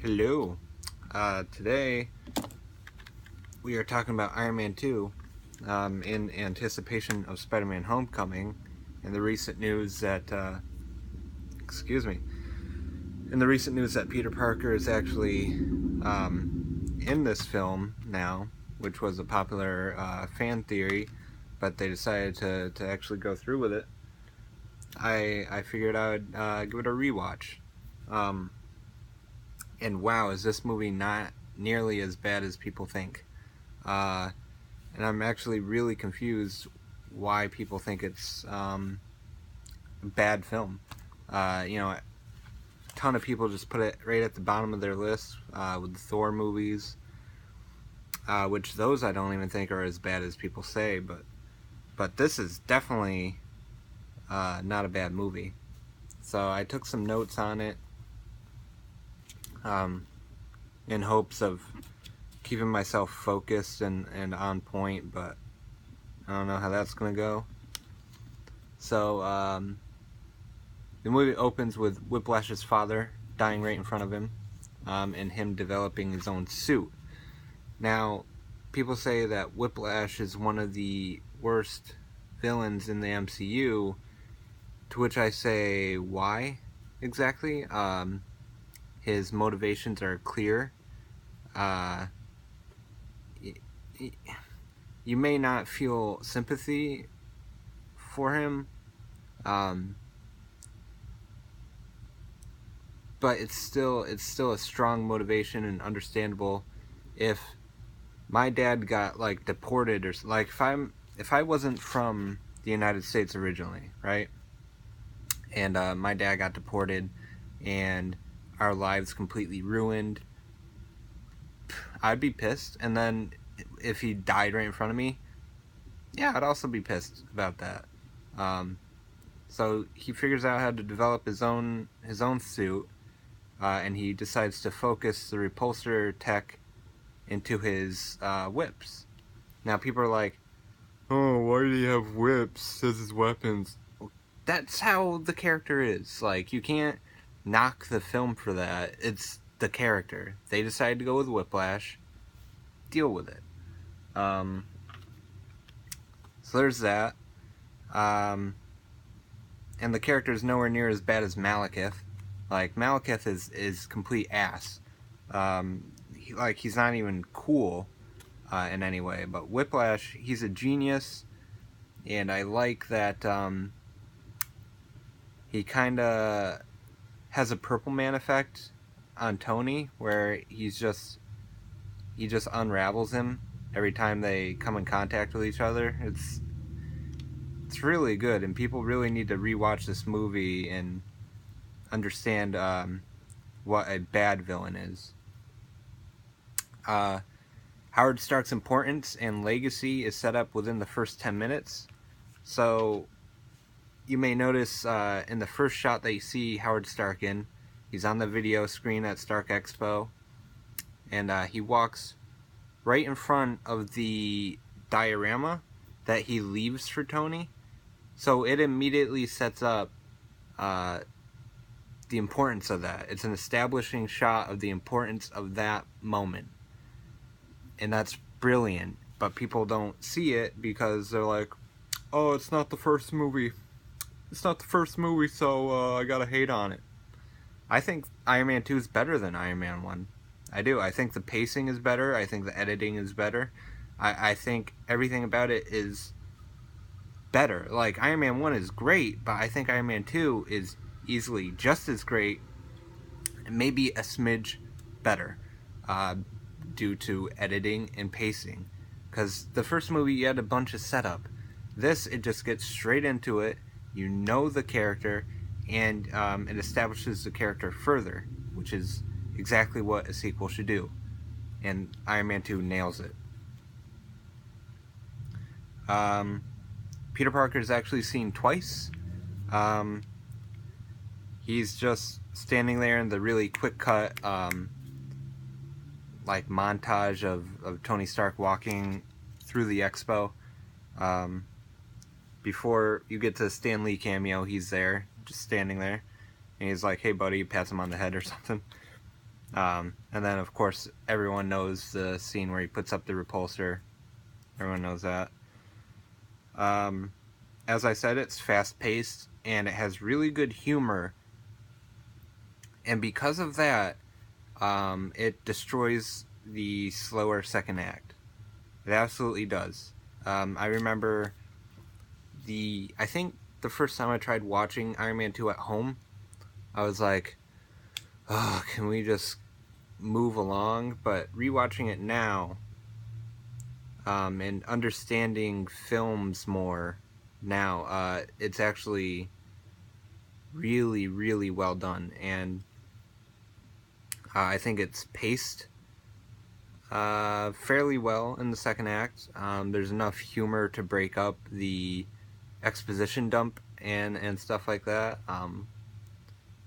Hello. Today we are talking about Iron Man 2 in anticipation of Spider-Man Homecoming and the recent news that, Peter Parker is actually in this film now, which was a popular fan theory, but they decided to actually go through with it. I figured I would give it a rewatch. And wow, is this movie not nearly as bad as people think. And I'm actually really confused why people think it's a bad film. A ton of people just put it right at the bottom of their list with the Thor movies, which those I don't even think are as bad as people say, but this is definitely not a bad movie. So I took some notes on it in hopes of keeping myself focused and on point, but I don't know how that's gonna go. So the movie opens with Whiplash's father dying right in front of him, and him developing his own suit. Now, people say that Whiplash is one of the worst villains in the MCU, to which I say, why exactly? His motivations are clear. You may not feel sympathy for him, but it's still a strong motivation and understandable. If my dad got deported, or if I wasn't from the United States originally, right, and my dad got deported and our lives completely ruined, I'd be pissed. And then if he died right in front of me, yeah, I'd also be pissed about that. So he figures out how to develop his own suit, and he decides to focus the repulsor tech into his whips. Now people are like, "Oh, why do you have whips as his weapons?" That's how the character is. You can't knock the film for that. It's the character. They decided to go with Whiplash. Deal with it. So there's that. And the character is nowhere near as bad as Malekith. Malekith is complete ass. He's not even cool in any way. But Whiplash, he's a genius, and I like that he kind of has a Purple Man effect on Tony, where he just unravels him every time they come in contact with each other. It's really good, and people really need to rewatch this movie and understand what a bad villain is. Howard Stark's importance and legacy is set up within the first 10 minutes. So you may notice in the first shot that you see Howard Stark in, he's on the video screen at Stark Expo, and he walks right in front of the diorama that he leaves for Tony. So it immediately sets up the importance of that. It's an establishing shot of the importance of that moment. And that's brilliant. But people don't see it because they're like, "Oh, it's not the first movie. It's not the first movie, so I gotta hate on it." I think Iron Man 2 is better than Iron Man 1. I do. I think the pacing is better. I think the editing is better. I think everything about it is better. Iron Man 1 is great, but I think Iron Man 2 is easily just as great, and maybe a smidge better, due to editing and pacing. Because the first movie, you had a bunch of setup. This, it just gets straight into it. You know the character, and it establishes the character further, which is exactly what a sequel should do. And Iron Man 2 nails it. Peter Parker is actually seen twice. He's just standing there in the really quick cut montage of Tony Stark walking through the expo. Before you get to the Stan Lee cameo, he's there, just standing there, and he's like, "Hey buddy," pats him on the head or something. And then, of course, everyone knows the scene where he puts up the repulsor. Everyone knows that. As I said, it's fast-paced, and it has really good humor. And because of that, it destroys the slower second act. It absolutely does. I remember I think the first time I tried watching Iron Man 2 at home, I was like, oh, can we just move along? But rewatching it now, and understanding films more now, it's actually really, really well done. And I think it's paced fairly well in the second act. There's enough humor to break up the exposition dump and stuff like that.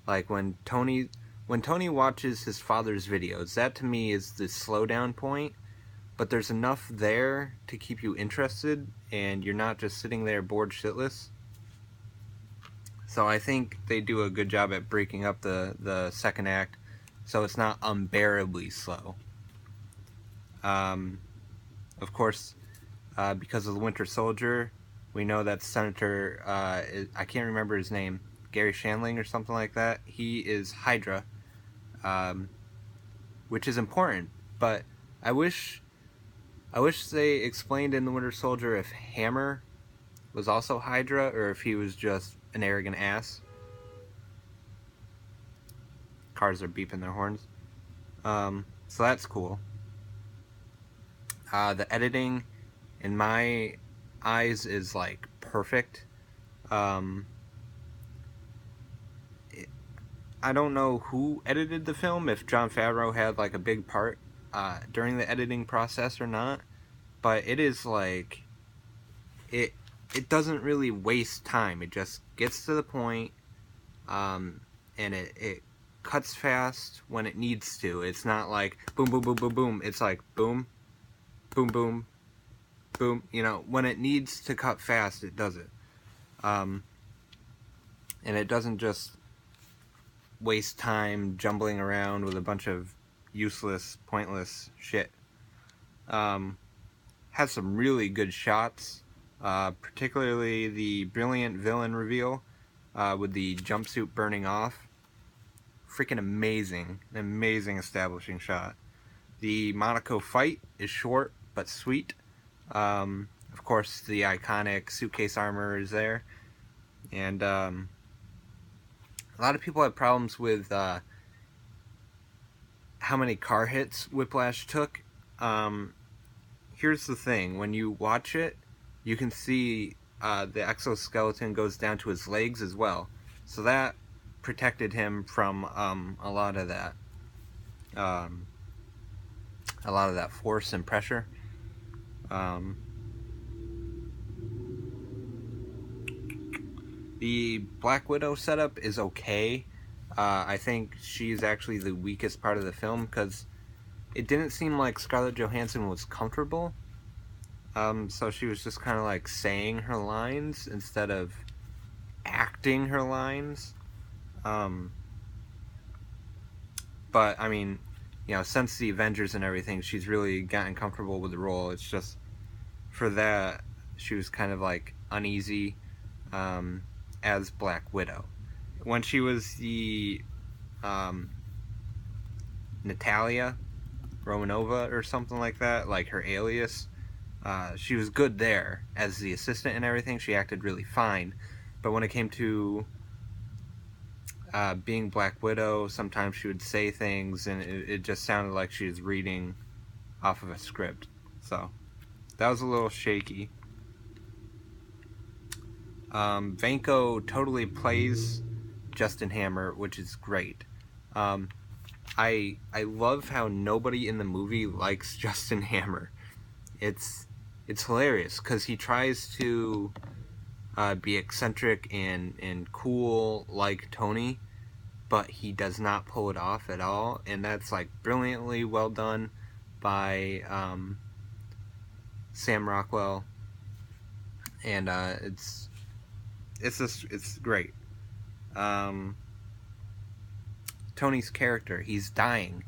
Like when Tony watches his father's videos, that to me is the slowdown point. But there's enough there to keep you interested, and you're not just sitting there bored shitless. So I think they do a good job at breaking up the second act, so it's not unbearably slow. Of course, because of the Winter Soldier, we know that Senator, I can't remember his name, Gary Shandling or something like that. He is Hydra, which is important. But I wish they explained in the Winter Soldier if Hammer was also Hydra or if he was just an arrogant ass. Cars are beeping their horns. So that's cool. The editing, in my eyes, is like perfect. I don't know who edited the film, if Jon Favreau had like a big part during the editing process or not, but it is like it doesn't really waste time. It just gets to the point, and it cuts fast when it needs to. It's not like boom boom boom boom boom. It's like boom boom boom boom. You know, when it needs to cut fast, it does it. And it doesn't just waste time jumbling around with a bunch of useless, pointless shit. Has some really good shots, particularly the brilliant villain reveal with the jumpsuit burning off. Freaking amazing. An amazing establishing shot. The Monaco fight is short but sweet. Of course, the iconic suitcase armor is there. And a lot of people have problems with how many car hits Whiplash took. Here's the thing. When you watch it, you can see the exoskeleton goes down to his legs as well. So that protected him from a lot of that. A lot of that force and pressure. The Black Widow setup is okay. I think she's actually the weakest part of the film because it didn't seem like Scarlett Johansson was comfortable. So she was just kind of like saying her lines instead of acting her lines. But I mean, you know, since the Avengers and everything, she's really gotten comfortable with the role. It's just for that she was kind of like uneasy as Black Widow. When she was the Natalia Romanova or something like that, like her alias, she was good there as the assistant and everything. She acted really fine. But when it came to being Black Widow, sometimes she would say things and it just sounded like she was reading off of a script. So that was a little shaky. Vanko totally plays Justin Hammer, which is great. I love how nobody in the movie likes Justin Hammer. It's hilarious because he tries to be eccentric and cool like Tony, but he does not pull it off at all, and that's like brilliantly well done by Sam Rockwell, and it's great. Tony's character. He's dying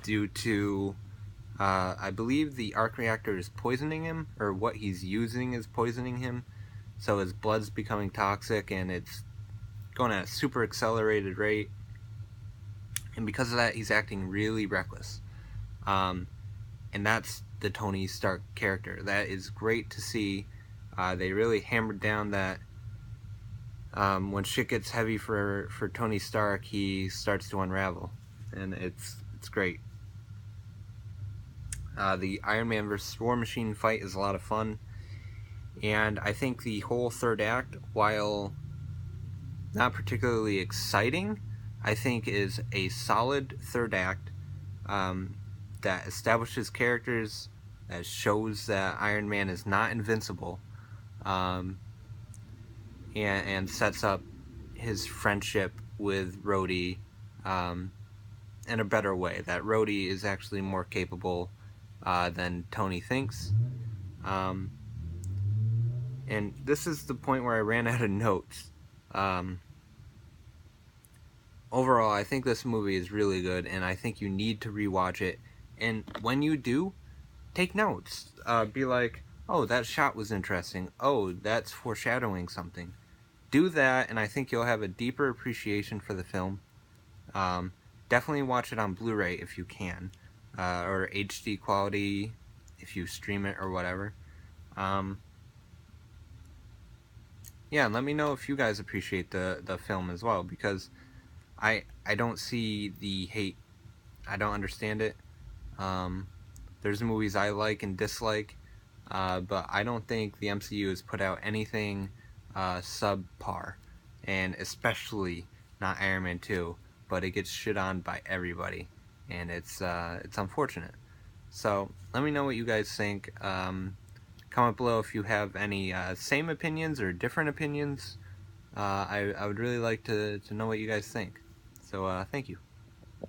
due to, I believe the arc reactor is poisoning him, or what he's using is poisoning him. So his blood's becoming toxic, and it's going at a super accelerated rate. And because of that, he's acting really reckless. And that's the Tony Stark character. That is great to see. They really hammered down that when shit gets heavy for Tony Stark, he starts to unravel, and it's great. The Iron Man vs. War Machine fight is a lot of fun, and I think the whole third act, while not particularly exciting, I think is a solid third act that establishes characters, that shows that Iron Man is not invincible, and sets up his friendship with Rhodey in a better way. That Rhodey is actually more capable than Tony thinks. And this is the point where I ran out of notes. Overall, I think this movie is really good, and I think you need to rewatch it. And when you do, take notes. Be like, oh, that shot was interesting. Oh, that's foreshadowing something. Do that, and I think you'll have a deeper appreciation for the film. Definitely watch it on Blu-ray if you can, or HD quality if you stream it or whatever. Yeah, let me know if you guys appreciate the film as well, because I don't see the hate. I don't understand it. There's movies I like and dislike, but I don't think the MCU has put out anything subpar, and especially not Iron Man 2, but it gets shit on by everybody, and it's unfortunate. So let me know what you guys think. Comment below if you have any same opinions or different opinions. I would really like to know what you guys think. So thank you.